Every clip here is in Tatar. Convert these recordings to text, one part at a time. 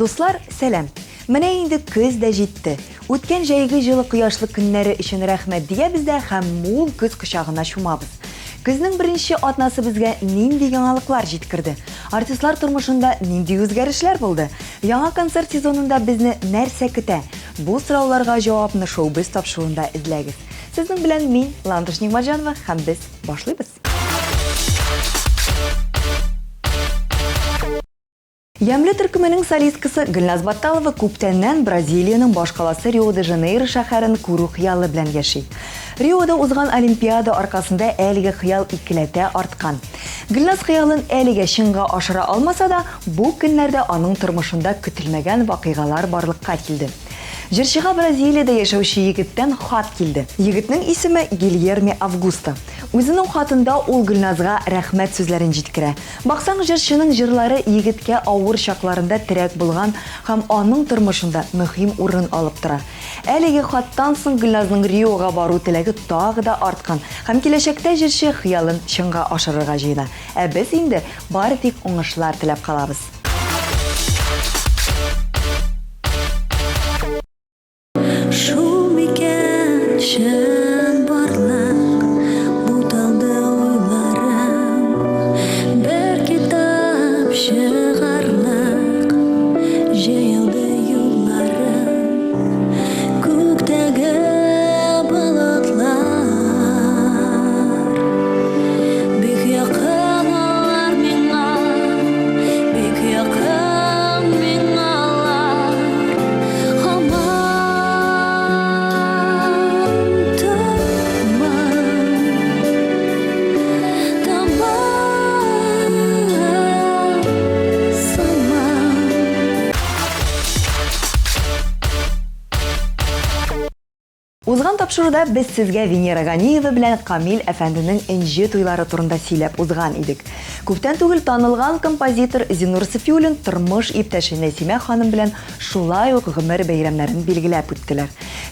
Дуслар, сәлам. Менә инде көз дә җитте. Үткән җәйге җылы кояшлы көннәре өчен рәхмәт дия бездә һәм мул көз кочагына чумабыз. Көзнең беренче атнасы безгә нинди яңалыклар җиткерде? Артистлар тормышында нинди үзгәрешләр булды? Яңа концерт сезонында безне нәрсә көтә? Бу сорауларга җавапны шоу-биз тапшыруында эзләгез. Сезнең белән мин, Ландыш Нигъмәтҗанова, һәм без башлыйбыз. Ямле төркеменең солисткасы Гөлназ Батталова күптәннән Бразилиянең баш каласы Рио-де-Жанейро шәһәрен күрү хыялы белән яши. Риода узган Олимпиада аркасында әлеге хыял икеләтә арткан. Гөлназ хыялын әлегә чынга ашыра алмаса да, бу көннәрдә аның тормышында көтелмәгән вакыйгалар барлыкка килде. Җырчыга Бразилиядә яшәүче егеттән хат килде. Егетнең исеме Гильерме Августо. Үзенең хатында ул Гөлназга рәхмәт сүзләрен җиткерә. Баксаң, җырчының җырлары егеткә авыр чакларында терәк булган һәм аның тормышында мөһим урын алып тора. Әлеге хаттан соң Гөлназның Риога бару теләге тагы да арткан һәм киләчәктә җырчы хыялын чынга ашырырга җыена. Ә без инде бары тик уңышлар теләп калабыз. Узган тапшыруда без сезгә Венера Ганиева белән Камил әфәнденең энҗе туйлары турында сөйләп узган идек. Күптән түгел танылган композитор Зиннур Сафиуллин тормыш иптәше Нәсимә ханым белән шулай ук гомер бәйрәмнәрен билгеләп үттеләр.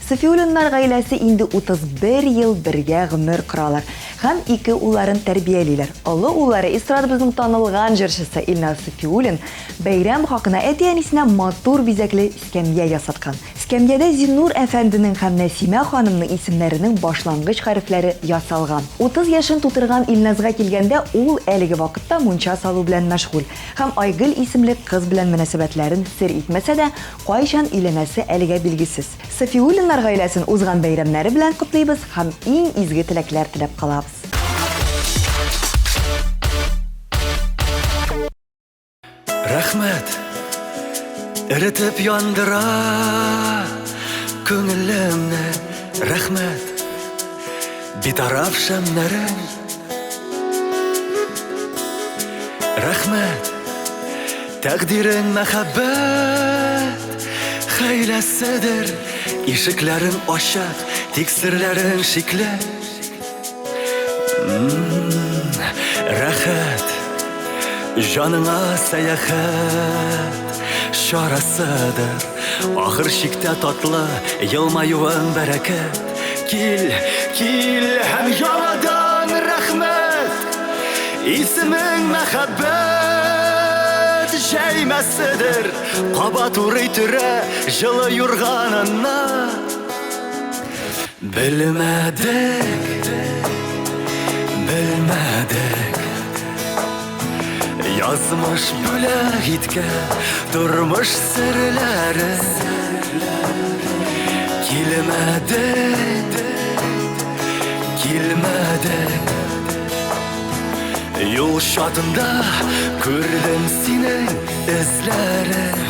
Сафиуллиннар гаиләсе инде 31 ел бергә гомер коралар һәм 2 улларын тәрбиялиләр. Олы уллары эстрадабызның танылган җырчысы Илназ Сафиуллин бәйрәм хакына әти-әнисенә матур бизәкле эскәмия ясаткан. Эскәмиядә Зиннур әфәнденең һәм Нәсимә ханымның исемнәренең башлангыч хәрефләре ясалган. 30 яшын тутырган Илназга килгәндә ул әлеге вакытта мунча салу белән мәшгуль һәм Айгөл исемле кыз белән мөнәсәбәтләрен сер итмәсә дә, кайчан өйләнәсе әлегә билгесез. Сафиуллиннар гаиләсен узган бәйрәмнәре белән котлыйбыз һәм иң изге теләкләр теләп калабыз. Рәхмәт, эретеп яндыра күңелемне, рәхмәт, битараф шәмнәрең. Рәхмәт, тәкъдирең мәхәббәт хәйләседер, ишекләрен ачак, тик серләрен шикле. Рәхәт, җаныңа сәяхәт чарасыдыр, ахыр чиктә татлы елмаюың бәрәкәт. Кил, кил һәм яңадан рәхмәт, исемең мәхәббәт җәймәседер, кабат урый түрә җылы юрганына. Белмәдек, белмәдек, язмыш бүләк иткән тормыш серләре. Килмәдек, килмәдек, юл шатында күрдем синең эзләрен.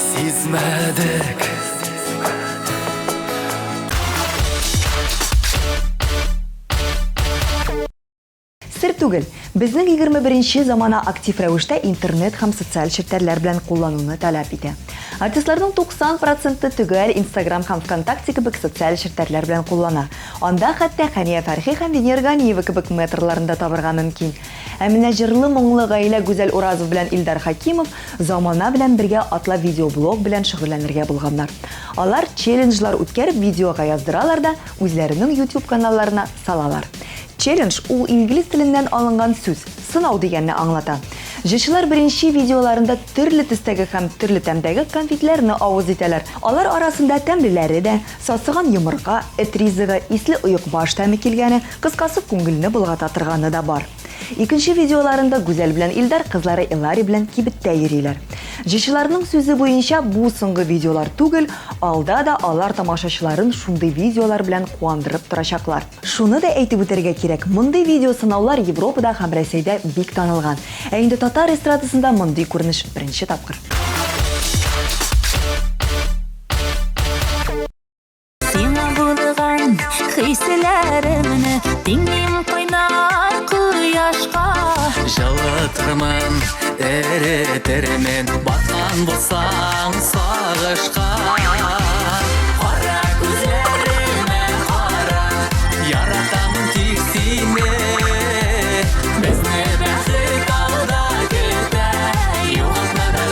Сизмәдек. Сер түгел, безнең 21-нче замана актив рәвештә интернет һәм социаль челтәрләр белән куллануны таләп итә. Артистларның 90% түгел Instagram һәм ВКонтакте кебек социаль челтәрләр белән куллана. Анда хәтта Хәния Фәрхи һәм Венера Ганиева кебек метрларында табырга мөмкин. Ә менә җырлы моңлы гаилә Гүзәл Уразов белән Илдар Хакимов замана белән бергә атлы видеоблог белән шөгыльләнергә булганнар. Алар челленджлар үткәреп видеога яздыралар да үзләренең YouTube каналларына салалар. Челлендж ул инглиз теленнән алынган сүз, сынау дигәнне аңлата. Җырчылар беренче видеоларында төрле төстәге һәм төрле тәмдәге конфетларны авыз итәләр. Алар арасында тәмлеләре дә, сасыган йомырка, эт ризыгы, исле оек баш тәме килгәне, кыскасы күңелне болгата торганы да бар. Икенче видеоларында Гүзәл белән Илдар кызлары Илари белән кибеттә йөриләр. Җырчыларның сүзе буенча бу соңгы видеолар түгел, алда да алар тамашачыларын шундый видеолар белән куандырып торачаклар. Шуны да әйтеп үтәргә кирәк, мондый видео сынаулар Европада һәм Россиядә бик танылган. Ә инде татар эстрадасында мондый күренеш беренче тапкыр. Сиңа булган хисләремне тиңнем кайнар кояшка. Жалатырман, эретермен, баткан булсаң сагышка. Кара күзләремә кара, яратамын тик сине. Безне бәхет алда көтә, югына да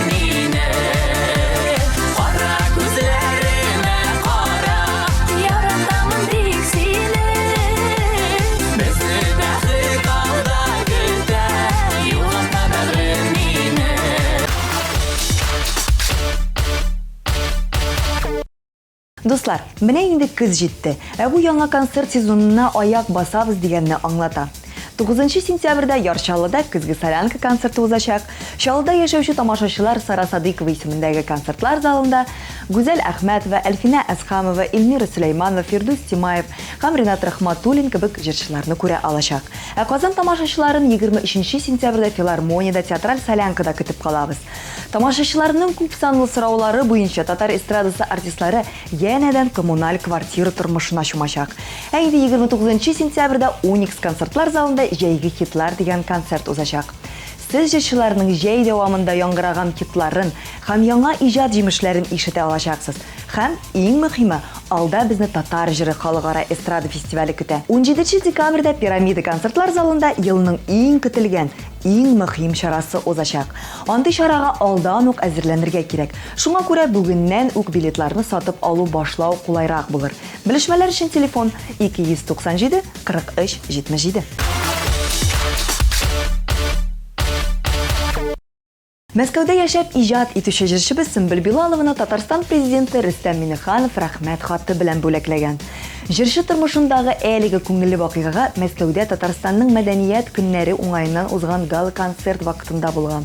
мине. Кара күзләремә кара, Яратамын тик сине. безне бәхет алда көтә, югына да мине. Дуслар, менә инде көз җитте. Ә бу яңа концерт сезонына аяк басабыз дигәнне аңлата. 9 сентябрьдә Ярчалыда көзге солянка концерты узачак. Чаллыда яшәүче тамашачылар Сара Садыкова исемендәге концертлар залында Гүзәл Әхмәтова, Әлфинә Әсхамова, Илмира Сөләйманова, Фирдус Тимаев һәм Ринат Рахматуллин кебек җырчыларны күрә алачак. Ә Казан тамашачыларын 23 сентябрьдә филармониядә театраль солянкада көтеп калабыз. Тамашачыларның күп санлы сораулары буенча татар эстрадасы артистлары янәдән коммуналь квартира тормышына чумачак. Ә инде 29 сентябрьдә Уникс концертлар залында Җәйге хитлар дигән концерт узачак. Сез җырчыларның җәй дәвамында яңгыраган хитларын һәм яңа иҗат җимешләрен ишетә алачаксыз. Һәм иң мөһиме, алда безне татар җыры халыкара эстрада фестивале көтә. 17 декабрьдә Пирамида концертлар залында елның иң көтелгән, иң мөһим чарасы узачак. Андый чарага алдан ук әзерләнергә кирәк. Шуңа күрә бүгеннән ук билетларны сатып алу башлау кулайрак булыр. Белешмәләр өчен телефон 297 43 77. Мәскәүдә яшәп иҗат итүче җырчыбыз Сөмбел Билалованы Татарстан президенты Рөстәм Миңнеханов рәхмәт хаты белән бүләкләгән. Җырчы тормышындагы әлеге күңелле вакыйгага Мәскәүдә Татарстанның мәдәният көннәре уңаеннан узган гала-концерт вакытында булган.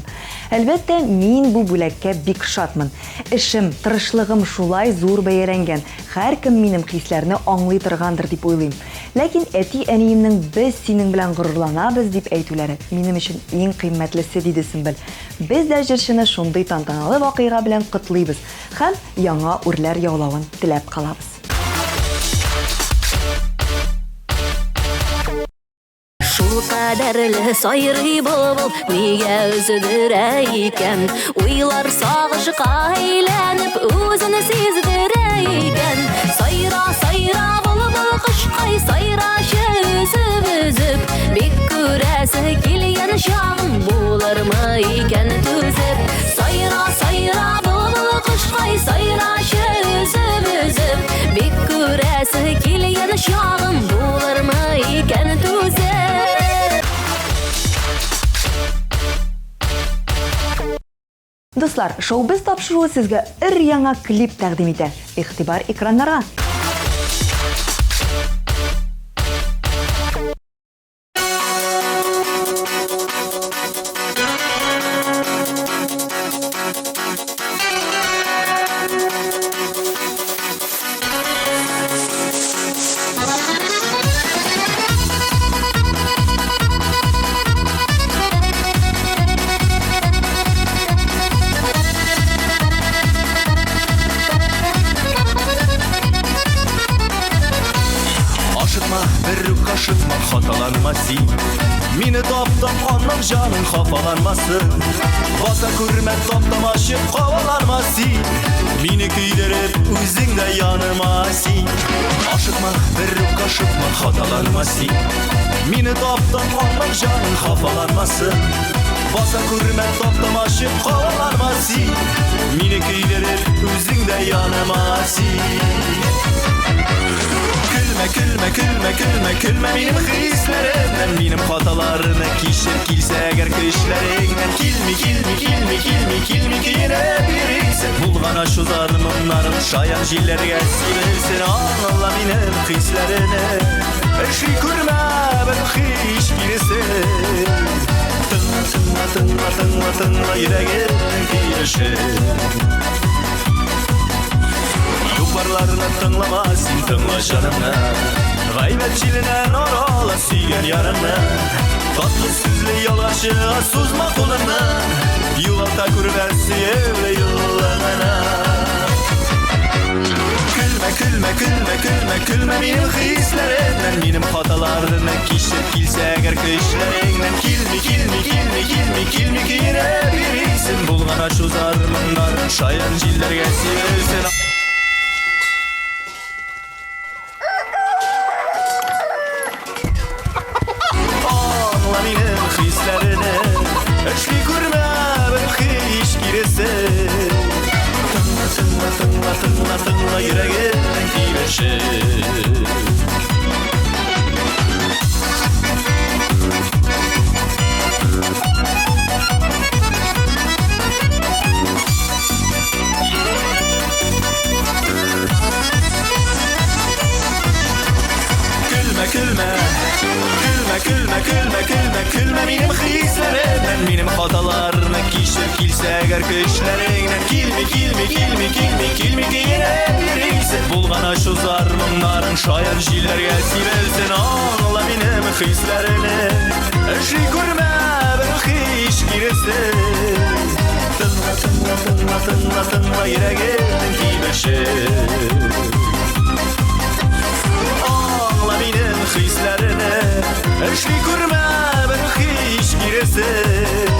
Әлбәттә, мин бу бүләккә бик шатмын. Эшем, тырышлыгым шулай зур бәяләнгән. Һәркем минем хисләрне аңлый торгандыр дип уйлыйм. Ләкин әти-әниемнең без синең белән горурланабыз дип әйтүләре минем өчен иң кыйммәтлесе диде Сөмбел. Без дә җырчыны шундый тантаналы вакыйга белән котлыйбыз һәм яңа үрләр яулавын теләп калабыз. Шул кадәрле сайрый булбул нигә үзедерә икән? Уйлар сагышка әйләнеп үзен сиздерә икән. Сайра, сайра булбул кышкай, сайрачы үзеп, бик күрәсе килгән чагым булырмы икән түзеп? Сайра, сайра булбул кышкай, сайрачы үзеп, бик күрәсе килгән чагым булырмы икән түзеп? Дуслар, шоу-біз тапшыруы сезгә өр-яңа клип тәкъдим итә. Игътибар экраннарга. Ашытма, хаталанма син. Мине таптап, анның жаның хафаланмасын. Баса күрмә таптамашып, каваланма син. Мине көйдереп, үзең дә яныма син. Ашытма, бер үк ашытма, хаталанма син. Мине таптап, анның жаның хафаланмасын. Баса күрмә таптамашып, каваланма син. Мине көйдереп, үзең дә яныма син. Külme, külme, külme, külme, külme benim hislerim. кешеләреннән минем хаталарны кичер килсә әгәр көчләреңнән килми киенә бирсен булган ачу зармыннарын шаян җилләргә сибелсен аңла минем хисләрне эшли күрмә бер хиш киресен тыңла йөрәгемнең тиешен Юлбарларны тыңлама син тыңла җанымны Гайбәт җиленән арала сөйгән ярымны Татлы сүзле ялгачы сузма кулыңны Югалта күрмә сөевле юлларыңны Күлмә минем хисләремнән Минем хаталарны кичер килсә әгәр көчләреңнән Килми киенә бирсен булган ачу зармыннарын шаян җилләргә сибелсен Эшли күрмә бер хиш киресен Тыңла йөрәгемнең тибешен Күлмә минем хисләремнән Минем хаталарны кичер килсә әгәр көчләреңнән Килми киенә бирсен булган ачу зармыннарын шаян җилләргә сибелсен аңла минем хисләрне эшли күрмә бер хиш киресен Тыңла йөрәгемнең тибешен Аңла минем хисләрне эшли күрмә бер хиш киресен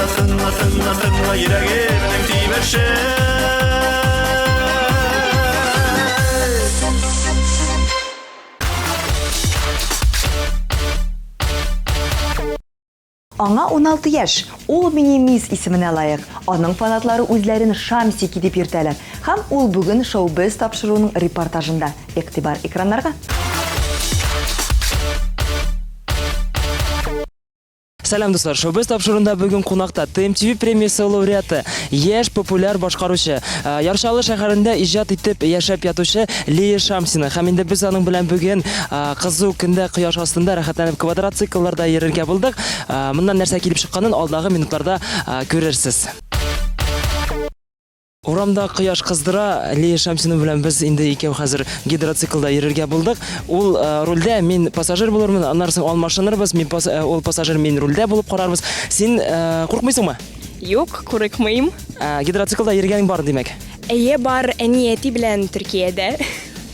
Тыңла йөрәгемнең тибешен Аңа 16 яшь. Ул Мини-Мисс исеменә лаек. Аның фанатлары үзләрен Шамсики дип йөртәләр. Һәм ул бүген шоу-биз тапшыруының репортажында. Игътибар экраннарга. Сәлам дуслар, шоу-биз тапшыруында бүген кунакта ТМТV премиясе лауреаты, яшь популяр башкаручы, Яршалы шәһәрендә иҗат итеп яшәп ятучы Лия Шамсина. Һәм инде без аның белән бүген кызу көндә кояш астында рәхәтләнеп квадроциклларда йөрергә булдык. Моннан нәрсә килеп чыкканын алдагы минутларда күрерсез. Урамда кояш кыздыра, Лия Шамсина белән без инде икәү хәзер гидроциклда йөрергә булдык. Ул рульдә, мин пассажир булырмын, аннан соң алмашынырбыз, ул пассажир, мин рульдә булып карарбыз. Син курыкмыйсыңмы? Юк, курыкмыйм. Гидроциклда йөргәнең бар димәк. Әйе, бар, әнияти белән Төркиядә.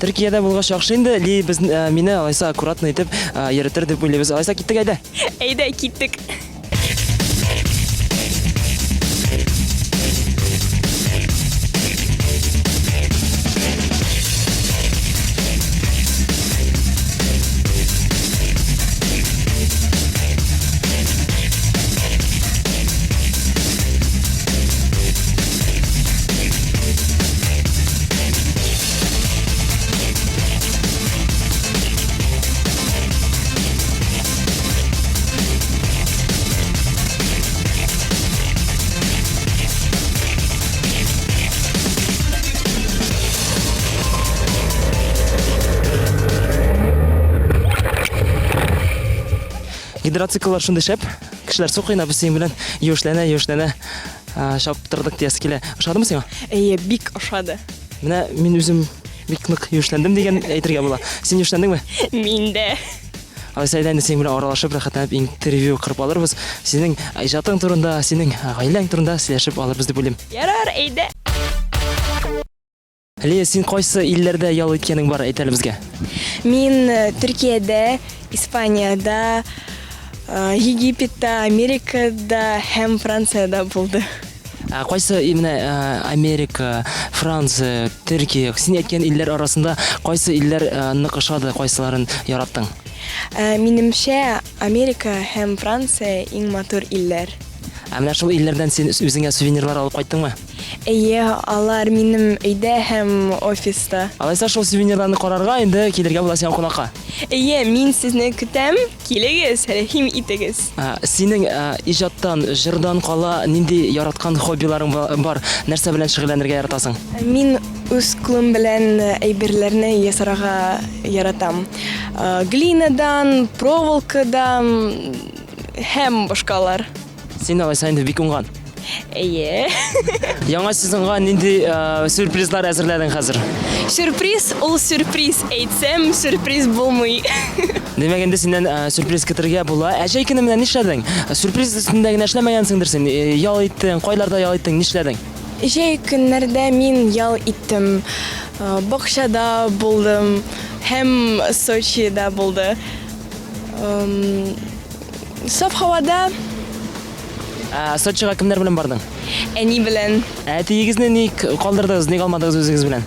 Төркиядә булгач яхшы инде, Ли без мине алайса аккуратно итеп йөртер дип уйлыйбыз. Алайса киттек әйдә. Әйдә, киттек. Гидроцикллар шундый шәп, кешеләр сукыйна без синең белән юешләнә, шаптырдык диясе килә. Ошадымы сиңа? Әйе, бик ошады. Менә мин үзем бик нык юешләндем дигән әйтергә була. Син юешләндеңме? Мин дә. Алайса инде синең белән аралашып рәхәтләнеп интервью кырып алырбыз. Синең иҗатың турында, синең гаиләң турында сөйләшеп алырбыз дип уйлыйм. Ярар, әйдә. Лия, син кайсы илләрдә ял иткәнең бар әйт әле безгә? Мин Төркиядә, Испанияда, Египетта, Америкада һәм Франциядә булды. Кайсы именно Америка, Франция, Төркия, син әйткән илләр арасында кайсы илләр нык ошады, кайсыларын яраттың? Минемчә, Америка һәм Франция иң матур илләр. Менә шул илләрдән син үзеңә сувенирлар алып кайттыңмы? Алар минем өйдә һәм офиста. Алайса шул сувенирларны карарга инде килергә була сиңа кунакка. Мин сезне көтәм. Килегез, рәхим итегез. Синең иҗаттан, җырдан кала нинди яраткан хоббиларың бар? Нәрсә белән шөгыльләнергә яратасың? Мин үз кулым белән әйберләрне ясарга яратам. Глинадан, проволокадан һәм башкалар. Син алайса инде бик уңган. Яңа сезонга нинди сюрпризлар әзерләдең хәзер? Сюрприз, ул сюрприз. Әйтсәм, сюрприз булмый. Демәк инде синнән сюрприз көтәргә була. Әҗәй көне менән нишләдең? Сюрприз өстендә генә эшләмәгәнсеңдер син. Ял иттең, кайларда ял иттең, нишләдең? Җәй көннәрдә мин ял иттем. Бакчада булдым, һәм Сочида булды. Саф һавада Сочига кемнәр белән бардың? әни белән. Әтиегезне ник калдырдыгыз, ник алмадыгыз үзегез белән?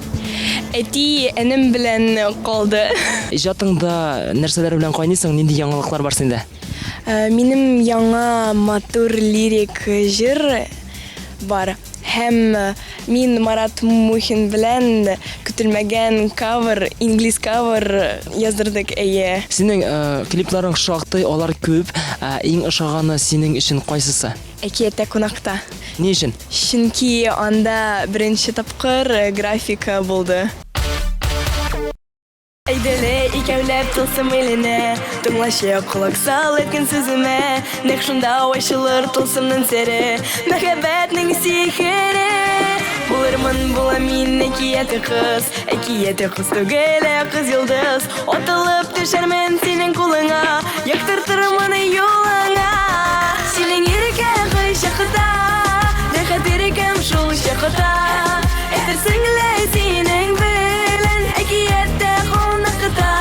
Әти энем белән калды. Иҗатыңда нәрсәләр белән кайныйсың? Нинди яңалыклар бар синдә? Минем яңа матур лирик җыр бар. Һәм мин Марат Мухин белән көтелмәгән кавер, инглиз кавер яздырдык. Синең клипларың шактый, алар күп. Иң ошаганы синең өчен кайсысы? Әкиятә кунакта. Ни өчен? Чөнки анда беренче тапкыр графика булды. Әйдәле икәүләп тылсым иленә, тыңлашы колак сал әйткән сүземә, нәкъ шунда ачылыр тылсымның сере, мәхәббәтнең сихере. Булырмын була мин әкияте кыз түгел, кыз йолдыз, атылып төшәрмен синең кулыңа, яктыртырмын юлыңа. Синең иркә чакта, рәхәт иркәм шул чакта, әйтерсең лә синең белән әкиятә кунакта,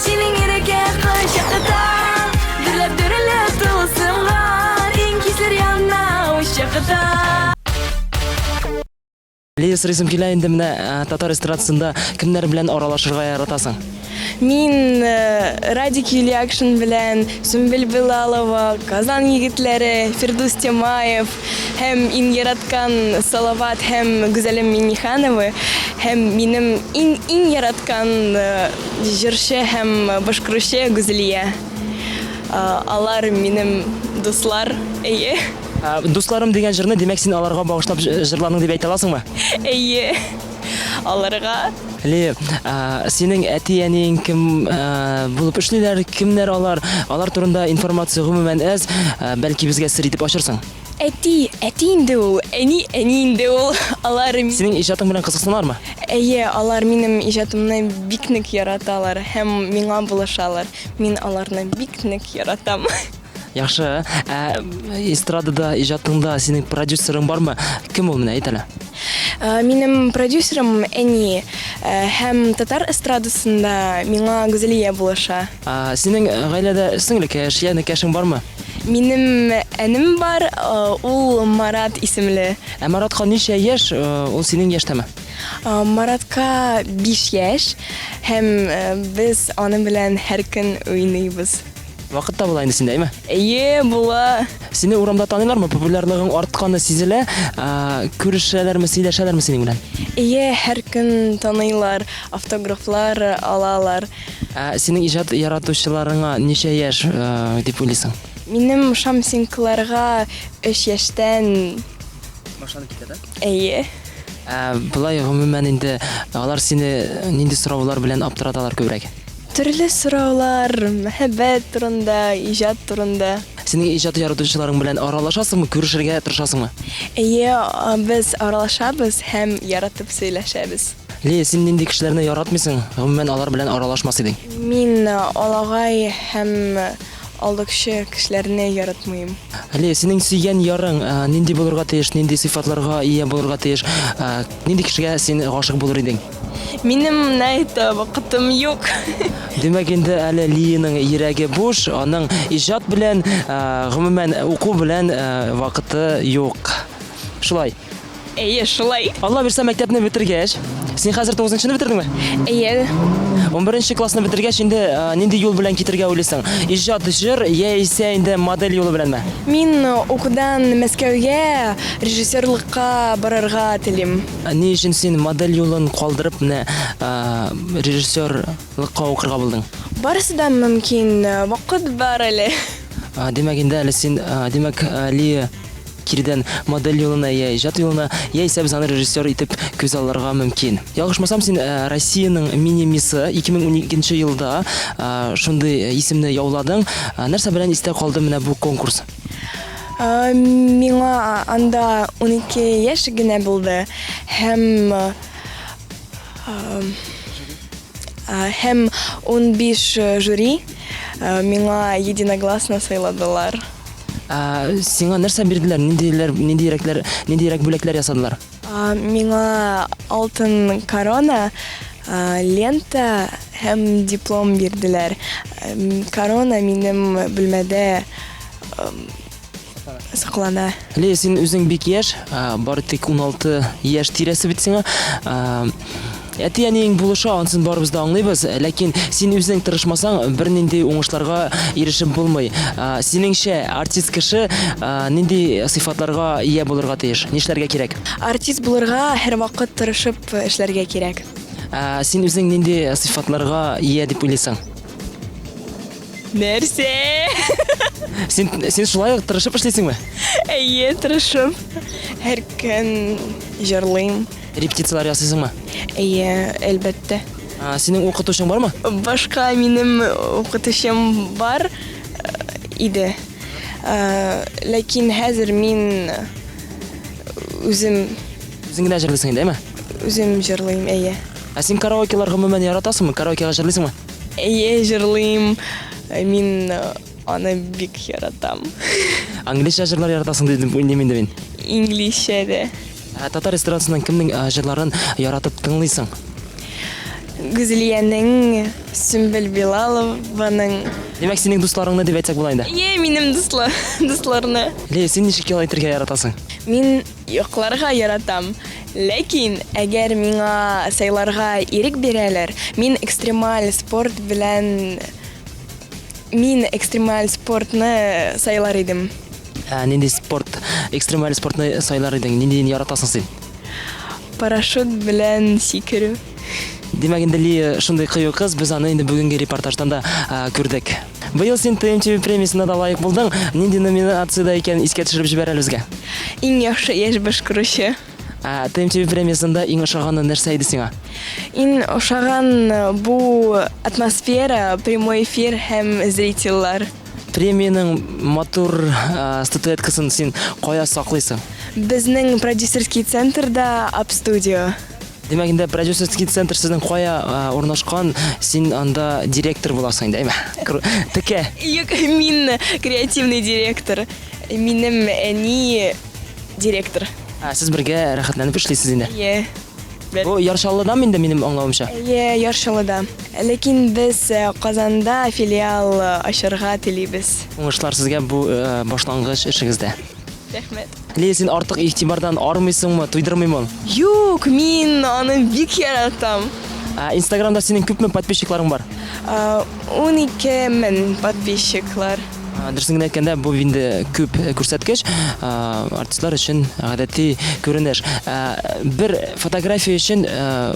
синең иркә чакта, дөрләп тылсымлар, иң кисләр янна чакта. Лиес ризм килә инде менә татар эстрадасында кемнәр белән аралашырга яратасың? Мин Радик Юлиакшин белән, Сүмбел Билалова, Казан егетләре, Фирдус Темаев, һәм иң яраткан Салават һәм Гүзәлем Минниханова, һәм минем иң яраткан җырчы һәм башкаручы Гүзәлия. Алар минем дуслар. Дусларым дигән җырны димәк син аларга багышлап җырладың дип әйтә аласыңмы? Аларга. Синең әти-әниең кем булып эшлиләр, кемнәр алар? Алар турында информация гомумән әз, бәлки безгә сер итеп ачырсың. Әти инде ул, әни инде ул. Алар Синең иҗатың белән кызыксыналармы? Алар минем иҗатымны бик нык яраталар һәм миңа булышалар. Мин аларны бик нык яратам. Яхшы. Эстрадада иҗатыңда синең продюсерың бармы? Кем ул менә әйт әле? Минем продюсерым әни һәм татар эстрадасында миңа Гүзәлия булыша. Синең гаиләдә сеңлекәш, янекәшең бармы? Минем әнем бар, ул Марат исемле. Маратка ничә яшь? Ул синең яшьтәме? Маратка 5 яшь һәм без аны белән һәр көн уйныйбыз. Вакыт та була инде синдә, әйме? Була. Сине урамда таныйлармы? Популярлыгың артканы сизелә? Күрешәләрме, сөйләшәләрме синең белән? Һәр көн таныйлар, автографлар алалар. Синең иҗат яратучыларыңа ничә яшь дип уйлыйсың? Минем шамсинкларга 3 яшьтән Башланып китә. Булай гомумән инде алар сине нинди сораулар белән аптыраталар күбрәк? Төрле сораулар, мәхәббәт турында, иҗат турында. Синең иҗат яратучыларың белән аралашасыңмы, күрешергә тырышасыңмы? Без аралашабыз һәм яратып сөйләшәбез. Син нинди кешеләрне яратмыйсың? Гомумән алар белән аралашмас идең. Мин алагай һәм алдакчы кешеләрне яратмыйм. Синең сөйгән ярың нинди булырга тиеш, нинди сыйфатларга ия булырга тиеш, нинди кешегә син гашык булыр идең? Минем нәйтә вакытым юк. Демәк инде әле Лиянең йөрәге буш, аның иҗат белән, гомумән уку белән вакыты юк. Шулай. Әйе, шулай. Алла бирсә мәктәпне бетергәч, син хәзер 9-нчыны бетердеңме? Әйе. 11-нче классны бетергәч инде нинди юл белән китергә уйлыйсың? Иҗат җыр яисә инде модель юлы беләнме? Мин укудан Мәскәүгә режиссерлыкка барырга телим. Ни өчен син модель юлын калдырып менә режиссерлыкка укырга булдың? Барысы да мөмкин, вакыт бар әле. Демәк инде әле син демәк Лия кирдән модель юлына я иҗат юлына яисә без аны режиссер итеп күз алырга мөмкин. Ялгышмасам син Россиянең мини-миссы 2012 елда шундый исемне яуладың. Нәрсә белән истә калды менә бу конкурс? Миңа анда 12 яшь генә булды һәм 15 жюри миңа единогласно сайладылар. Сиңа нәрсә бирделәр? Ниндирәк бүләкләр ясадылар? Миңа алтын корона, лента һәм диплом бирделәр. Корона минем бүлмәдә саклана. Ле, син үзең бик яшь, бары тик 16 яшь тирәсе бит сиңа. Әти-әниең булыша, ансын барыбыз да аңлыйбыз, ләкин син үзең тырышмасаң, бер нинди уңышларга ирешеп булмый. Синеңчә, артист кеше нинди сыйфатларга ия булырга тиеш? Нишләргә кирәк? Артист булырга һәр вакыт тырышып эшләргә кирәк. Син үзең нинди сыйфатларга ия дип уйлыйсың? Нәрсә? Син шулай ук тырышып эшлисеңме? Әйе, тырышып. Һәр көн җырлыйм. Репетициялар ясыйсыңмы? Әйе, әлбәттә. Синең укытучың бармы? Башка минем укытучым бар иде. Ләкин хәзер мин үзем Үзең генә җырлыйсың инде, әйме? үзем җырлыйм, әйе. Син караокеларга гомумән яратасыңмы? Караокега җырлыйсыңмы? Әйе, җырлыйм. Мин аны бик яратам. Англисча җырлар яратасың дип уйлыйм инде мин. Инглизчә дә. Татар эстрадасыннан кемнең җырларын яратып тыңлыйсың? Гүзәлиянең, Сөмбел Билалованың. Демәк, синең дусларыңны дип әйтсәк була инде. Әйе, минем дусларны. Ле, син ничек ял әйтергә яратасың? Мин йокларга яратам. Ләкин әгәр миңа сайларга ирек бирәләр, мин экстремаль спортны сайлар идем. Нинди экстремаль спортны сайлар идең? Ниндиен яратасың син? Парашют белән сикерү. Демәк, инде Лия шундый кыю кыз, без аны инде бүгенге репортаждан да күрдек. Быел син ТМТВ премиясына да лайык булдың. Нинди номинациядә икән искә төшереп җибәр әле безгә. Иң яхшы яшь башкаручы. ТМТВ премиясында иң ошаганы нәрсә иде сиңа? Иң ошаган бу атмосфера, прямой эфир һәм зрительлар. Премияның матур статуэткасын син кая саклыйсың? Безнең продюсерский центрда Up-Studio. Демәк, инде продюсерский центр сезнең кая урнашкан, син анда директор буласың инде, әйме? Текә. Юк, мин креативный директор. Минем әни директор. Сез бергә рәхәтләнеп эшлисез инде. Әйе. Бу Яршаллыда минем аңлавымча. Әйе, Яршаллыда. Ләкин без Казанда филиал ачарга телибез. Уңышлар сезгә бу башлангыч эшегездә. Рәхмәт. Ле, син артык игътибардан армыйсыңмы, туйдырмыймы? Юк, мин аны бик яратам. Инстаграмда синең күпме подписчикларың бар? 12,000 подписчиклар. Дөресен генә әйткәндә, бу инде күп күрсәткеч, артистлар өчен гадәти күренеш. Бер фотография өчен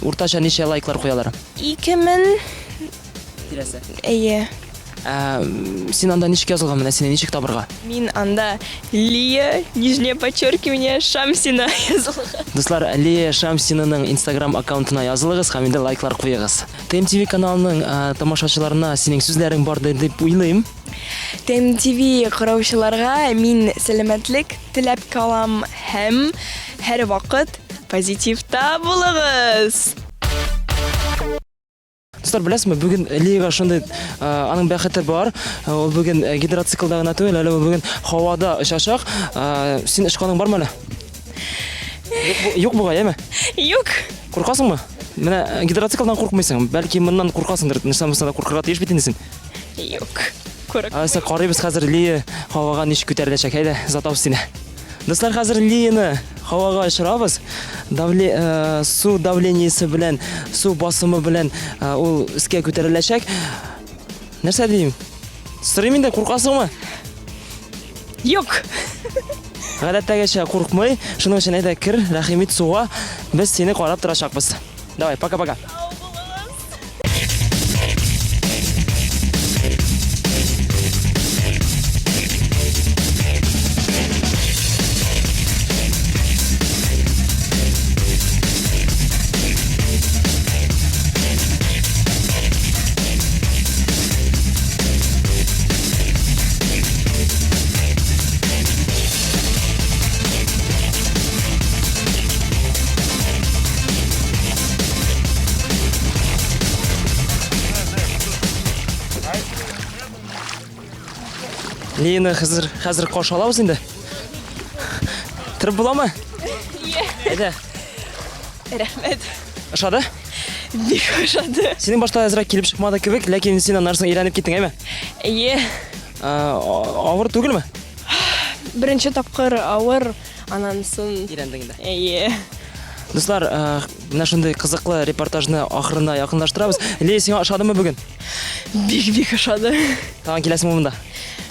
уртача ничә лайклар куялар? 2,000. Тирәсе. Әйе. Син анда ничек язылган, менә сине ничек табырга? Мин анда Лия, нижнее подчеркивание, Шамсина язылган. Дуслар, Лия Шамсинаның Instagram аккаунтына язылыгыз һәм инде лайклар куегыз. ТМТВ каналының тамашачыларына синең сүзләрең бардыр дип уйлыйм. ТМТВ караучыларга мин сәламәтлек теләп калам һәм һәр вакыт позитивта булыгыз. Дуслар, беләсезме, бүген Лига шундый аның бәхете бар. Ул бүген гидроциклда гына түгел, әле бүген һавада очачак. Син ышканың бармы әле? Юк бугай, әйме? Юк. Куркасыңмы? Менә гидроциклдан куркмыйсың. Бәлки моннан куркасыңдыр. Нәрсәмсә да куркырга тиеш бит инде син. Юк. Курык. Карыйбыз хәзер Лия һавага ничек күтәреләчәк. Әйдә, затабыз сине. Дуслар, хәзер Лияны һавага очрабыз. Су давлениесе белән, су басымы белән ул искә күтәреләчәк. Нәрсә дим? Сырым инде, куркасыңмы? Юк. Гадәттәгечә куркмый, шуның өчен әйдә кер, рәхим ит суга. Без сине карап торачакбыз. Давай, пока-пока. Лина хәзер каш алабыз инде. Тырып буламы? Әйдә. Рәхмәт. Ошады? Бик ошады. Синең башта әзрәк килеп чыкмады кебек, ләкин син аннан соң өйрәнеп киттең, әйме? Әйе. Авыр түгелме? Беренче тапкыр авыр, аннан соң Өйрәндең инде. әйе. Дуслар, менә шундый кызыклы репортажны ахырына якынлаштырабыз. Лия, сиңа ошадымы бүген? Бик ошады. Тагын киләсеңме монда?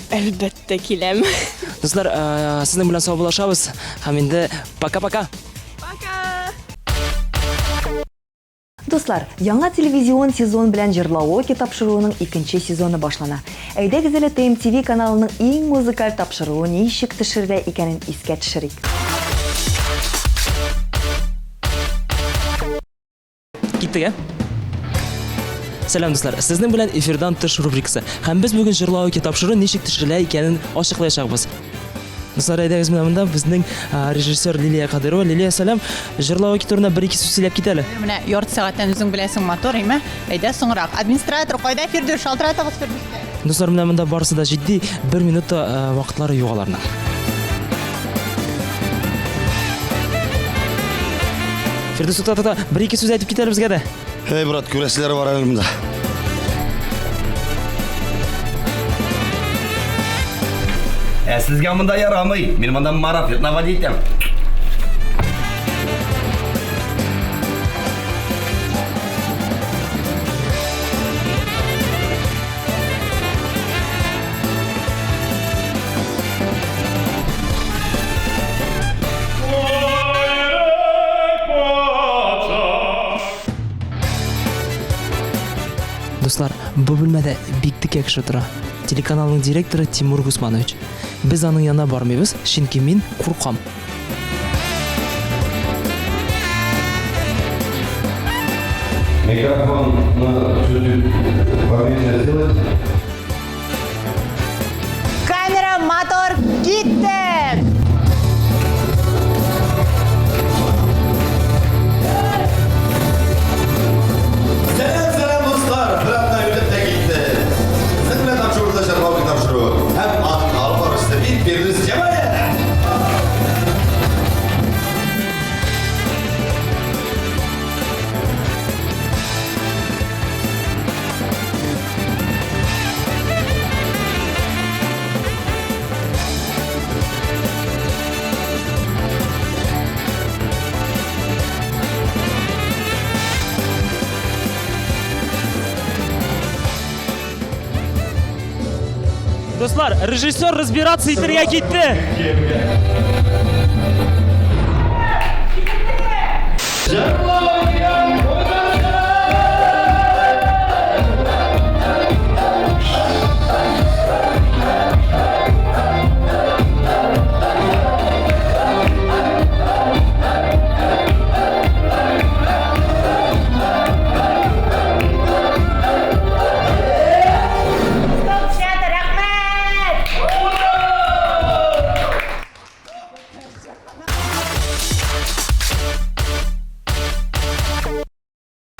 Әлбәттә киләм. Дуслар, сезнең белән саубуллашабыз. Һәм инде пока-пока. Пока. Дуслар, яңа телевизион сезон белән җырлауы тапшыруының 2нче сезоны башлана. Әйдәгез әле TMTV каналының иң музыкаль тапшыруы ничек төшердә икәнен искә төшерик. Киттек, Сәлам дуслар, сезнең белән эфирдан тыш рубрикасы. Һәм без бүген җырлау тапшыру ничек төшерелә икәнен ачыклаячакбыз. Дуслар, әйдәгез менә монда безнең режиссер Лилия Кадырова. Лилия, сәлам. Җырлау турында 1-2 сүз сөйләп кит әле. Менә ярты сәгатьтән үзең беләсең мотор, әйме? Әйдә соңрак. Администратор кайда Фирдүс? Шалтыратыгыз Фирдүскә. Дуслар, менә монда барысы да җитди, 1 минутта вакытлары югаларның. Фирдүс, 1-2 сүз әйтеп кит әле безгә дә. Эй, брат, күрәселәр бар әлемдә. Сезгә монда ярамый. Мин монда марафет наводить итәм. Дуслар, бу бүлмәдә бик тик кеше тора. Телеканалның директоры Тимур Гусманович. Без аның янына бармыйбыз, чөнки мин куркам. Микрофон чуть-чуть поменьше сделать. Камера, мотор, китте! Сәлам дуслар, братна үтеп тә китте. Сезнең белән тапшыруда җырлау тапшыру. Һәм атын алып барышты бит Фирдүс Җамалия. Дуслар, режиссер разбираться итәргә китте.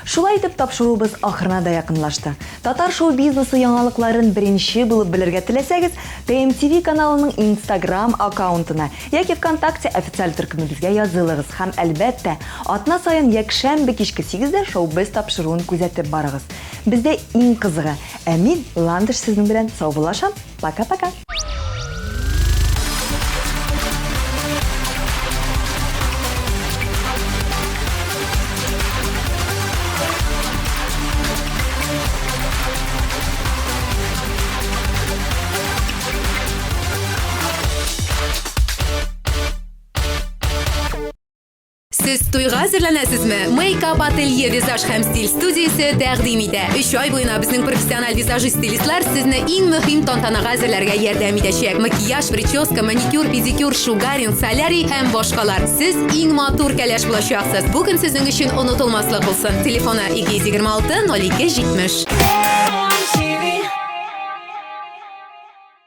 Шулай итеп тапшыруыбыз ахырына да якынлашты. Татар шоу-бизнесы яңалыкларын беренче булып белергә теләсәгез, TMTV каналының Instagram аккаунтына яки ВКонтакте официаль төркемебезгә язылыгыз һәм әлбәттә, атна саен якшәмбе кичке 8-дә шоу-biz тапшыруын күзәтеп барыгыз. Бездә иң кызыгы, мин Ландыш сезнең белән саубуллашам. Пока-пока. Сез туйга әзерләнәсезме? Make-up Atelier визаж һәм стиль студиясе тәкъдим итә. 3 ай буена безнең профессиональ визажист стилистлар сезне иң мөһим тантанага әзерләргә ярдәм итәчәк. Макияж, прическа, маникюр, педикюр, шугаринг, солярий һәм башкалар. Сез иң матур кәләш булачаксыз. Бу көн сезнең өчен онытылмаслык булсын. Телефоны 226 02 70.